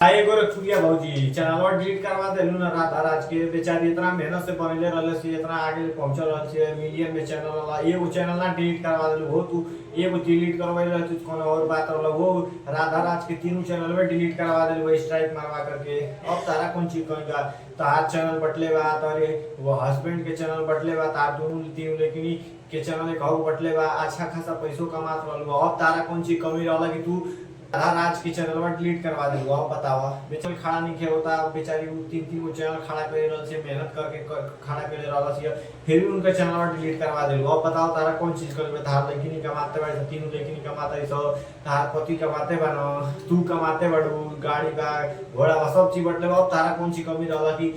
आए गोरखपुरिया भौजी channel delete करवा देलू ना राधा राज के बेचारी इतना मेहनत से बनले रहले से इतना आगे पहुंचल रहल से मिलियन में चैनल वाला एगो चैनल ना डिलीट करवा देलू हो तू एगो डिलीट करवाई रह तू कोनो और बात रहल वो राधा राज के तीनों चैनल में डिलीट करवा देलू स्ट्राइक मारवा करके। अब तारा कौन चीज कहेगा तार चैनल बटले बा तारे वो हस्बैंड के चैनल बटले बा तार दोनों तीनों लेकिन के चैनल एक और बटले बा अच्छा खासा पैसों कमात रहल। अब तारा कौन चीज कमी रहल कि तू राधा राज की चैनल में डिलीट करवा देलू। आप बतावा बेचारी खड़ा नहीं किया होता बेचारी तीन वो चैनल खड़ा करे रहल से मेहनत करके खड़ा करे रहल से फिर भी उनका चैनल में डिलीट करवा देलू। अब बताओ तारा कौन चीज करबे तार लड़की नहीं कमाते बाड़े तीनों लड़की नहीं कमाते सो तार पति कमाते बानो तू कमाते बाड़ू गाड़ी का घोड़ा सब चीज बटले। अब तारा कौन सी कमी रहला कि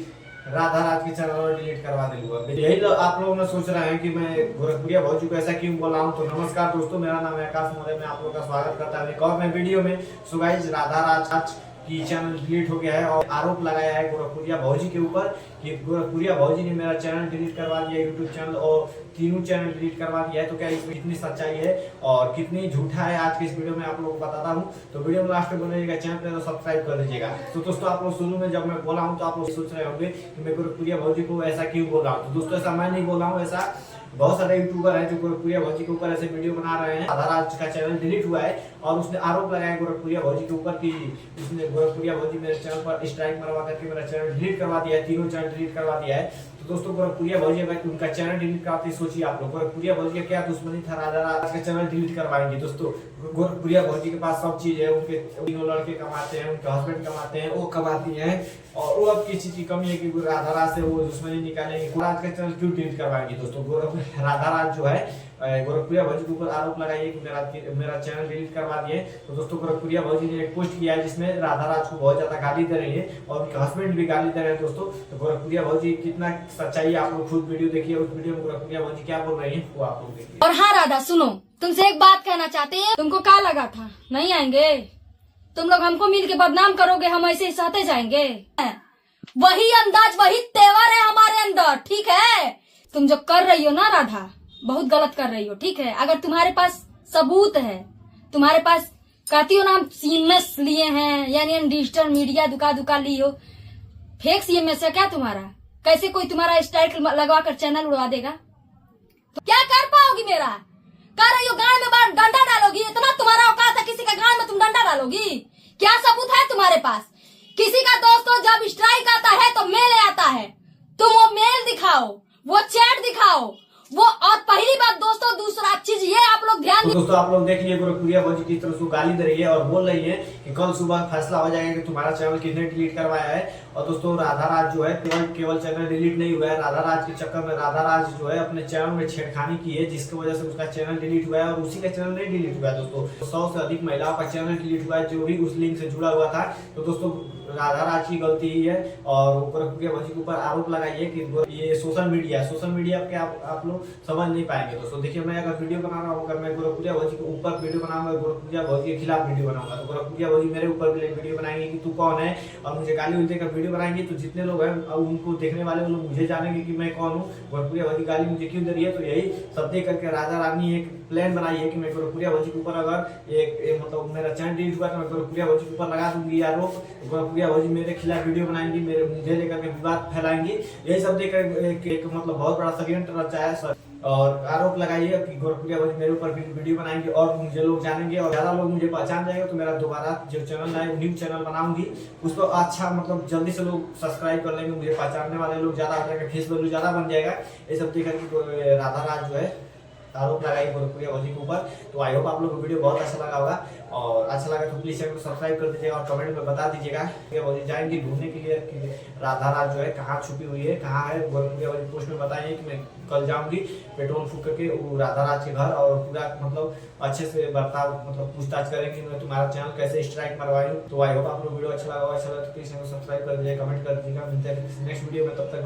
राधा राज के चैनल में डिलीट करवा देलू। यही आप लोगों ने सोच रहे हैं कि मैं गोरखपुरिया भौजी को ऐसा क्यों बोला हूं। तो नमस्कार दोस्तों, मेरा नाम है आकाश मौर्य, मैं आप लोगों का स्वागत करता हूं एक और नए वीडियो में। सो गाइस राधा राज की चैनल डिलीट हो गया है और आरोप लगाया है गोरखपुरिया भौजी के ऊपर कि गोरखपुरिया भौजी ने मेरा चैनल डिलीट करवा दिया, यूट्यूब चैनल और तीनों चैनल डिलीट करवा दिया है। तो क्या इसमें कितनी सच्चाई है और कितनी झूठा है आज के इस वीडियो में आप लोगों को बताता हूं। तो वीडियो में लास्ट में बनेगा, चैनल पे तो सब्सक्राइब कर दीजिएगा। तो दोस्तों आप लोग शुरू में जब मैं बोला हूं तो आप लोग सोच रहे होंगे कि मैं गोरखपुरिया भौजी को ऐसा क्यों बोल रहा हूँ। तो दोस्तों ऐसा मैं नहीं बोल रहा हूँ, ऐसा बहुत सारे यूट्यूबर हैं जो गोरखपुरिया भौजी के ऊपर ऐसे वीडियो बना रहे हैं। राधा राज का चैनल डिलीट हुआ है और उसने आरोप लगाया गोरखपुरिया भौजी के ऊपर कि उसने गोरखपुरिया भौजी मेरे चैनल पर स्ट्राइक मरवा करके मेरा चैनल डिलीट करवा दिया है, तीनों चैनल डिलीट करवा दिया है। तो दोस्तों गोरखपुरिया भौजी अगर उनका चैनल डिलीट कराते सोचिए आप लोग गोरखपुरिया भौजी का क्या दुश्मनी था राधा राज का चैनल डिलीट करवाएंगे। दोस्तों गोरखपुरिया भौजी के पास सब चीज है, उनके तीनों लड़के कमाते हैं, उनके हस्बैंड कमाते हैं, वो कमाती हैं और वो अब किसी की कमी है कि राधा राज से वो दुश्मनी निकालेंगे। राज का चैनल क्यों डिलीट करवाएंगे। दोस्तों राधा राज जो है गोरखपुरिया भौजी के ऊपर आरोप लगाइए कि मेरा चैनल डिलीट करवा दिए। तो दोस्तों गोरखपुरिया भौजी ने एक पोस्ट किया है जिसमें राधा राज को बहुत ज्यादा गाली दे रही है और उनके हस्बैंड भी गाली दे रहे हैं। दोस्तों तो गोरखपुरिया भौजी कितना सच्चाई आप लोग खुद वीडियो देखिए, उस वीडियो में गोरखपुरिया भौजी क्या बोल रही है वो आप लोग देखिए। और हाँ राधा सुनो, तुमसे एक बात कहना चाहते हैं। तुमको क्या लगा था नहीं आएंगे तुम लोग, हमको मिल के बदनाम करोगे, हम ऐसे ही सहते जाएंगे। वही अंदाज वही तेवर है हमारे अंदर, ठीक है। तुम जो कर रही हो ना राधा बहुत गलत कर रही हो, ठीक है। अगर तुम्हारे पास सबूत है, तुम्हारे पास कहती हो ना हम सीएमएस लिए हैं यानी डिजिटल मीडिया दुका ली हो, फेक सीएमएस है क्या तुम्हारा? कैसे कोई तुम्हारा स्ट्राइक लगवा कर चैनल उड़वा देगा? तो क्या कर पाओगी मेरा? कर रही हो गाड़ में डंडा डालोगी? इतना तुम्हारा औकात है किसी का गाड़ में तुम डंडा डालोगी? क्या सबूत है तुम्हारे पास? किसी का दोस्तों जब स्ट्राइक आता है तो मेल आता है, तुम वो मेल दिखाओ, वो चैट दिखाओ, वो। और पहली बात दोस्तों, दूसरा चीज ये आप लोग ध्यान तो दोस्तों आप लोग देख लिए गोरखपुरिया भौजी की तरफ से गाली दे रही है और बोल रही है कि कल सुबह फैसला हो जाएगा कि तुम्हारा चैनल किसने डिलीट करवाया है। और दोस्तों राधा राज जो है केवल चैनल डिलीट नहीं हुआ है, राधा राज के चक्कर में राधा राज जो है अपने चैनल में छेड़खानी की है जिसकी वजह से उसका चैनल डिलीट हुआ है और उसी का चैनल नहीं डिलीट हुआ है। दोस्तों 100 से अधिक महिलाओं का चैनल डिलीट हुआ है जो भी उस लिंक से जुड़ा हुआ था। तो दोस्तों राधा राज की गलती ही है और गोरखपुरिया भौजी के ऊपर आरोप लगाइए कि ये सोशल मीडिया के आप लोग समझ नहीं पाएंगे। दोस्तों देखिए मैं अगर वीडियो बना रहा हूँ, अगर मैं गोरखपुरिया भौजी के ऊपर वीडियो बनाऊंगा, गोरखपुरिया भौजी के खिलाफ वीडियो बनाऊंगा तो गोरखपुरिया भौजी मेरे ऊपर भी वीडियो बनाएंगे कि तू कौन है और मुझे गाली उलटे का वीडियो बनाएंगे। तो जितने लोग हैं उनको देखने वाले लोग मुझे जानेंगे कि मैं कौन हूँ, गोरखपुरिया भौजी गाली मुझे क्यों दे रही है। तो यही सब देख करके राजा रानी एक प्लान बनाई है कि मैं गोरखपुरिया भौजी के ऊपर अगर एक मतलब मेरा चैनल डिलीट हुआ तो मैं गोरखपुरिया भौजी के ऊपर लगा दूंगी आरोप। गोरखपुरिया भौजी मेरे खिलाफ वीडियो बनाएंगी, मुझे लेकर के विवाद फैलाएंगी। यही सब देखकर एक मतलब बहुत बड़ा षड्यंत्र रचा है और आरोप लगाइए कि गोरखपुरिया भौजी मेरे ऊपर वीडियो बनाएंगे और मुझे लोग जानेंगे और ज्यादा लोग मुझे पहचान जाएंगे। तो मेरा दोबारा जो चैनल है न्यू चैनल बनाऊंगी उस पर अच्छा मतलब जल्दी से लोग सब्सक्राइब कर लेंगे, मुझे पहचानने वाले लोग ज्यादा हो जाएंगे, फेस वैल्यू ज्यादा बन जाएगा। ये सब देख करके राधा राज जो है आरोप लगाई गोरखपुरिया भौजी के ऊपर। तो आई होप आप लोग को वीडियो बहुत अच्छा लगा होगा और अच्छा लगा तो प्लीज चैनल को सब्सक्राइब कर दीजिएगा और कमेंट में बता दीजिएगा भौजी जाएंगे ढूंढने के लिए कि राधा राज जो है कहाँ छुपी हुई है, कहाँ है। गोरखपुरिया भौजी पोस्ट में बताइए कि मैं कल जाऊंगी पेट्रोल फूक करके राधा राज के घर और पूरा मतलब अच्छे से बर्ताव मतलब पूछताछ करेंगे मैं तुम्हारा चैनल कैसे स्ट्राइक मरवाई हूँ। तो आई होप आप लोग वीडियो अच्छा लगा तो प्लीज चैनल को सब्सक्राइब कर दीजिएगा, कमेंट कर दीजिएगा। मिलते हैं नेक्स्ट वीडियो में, तब तक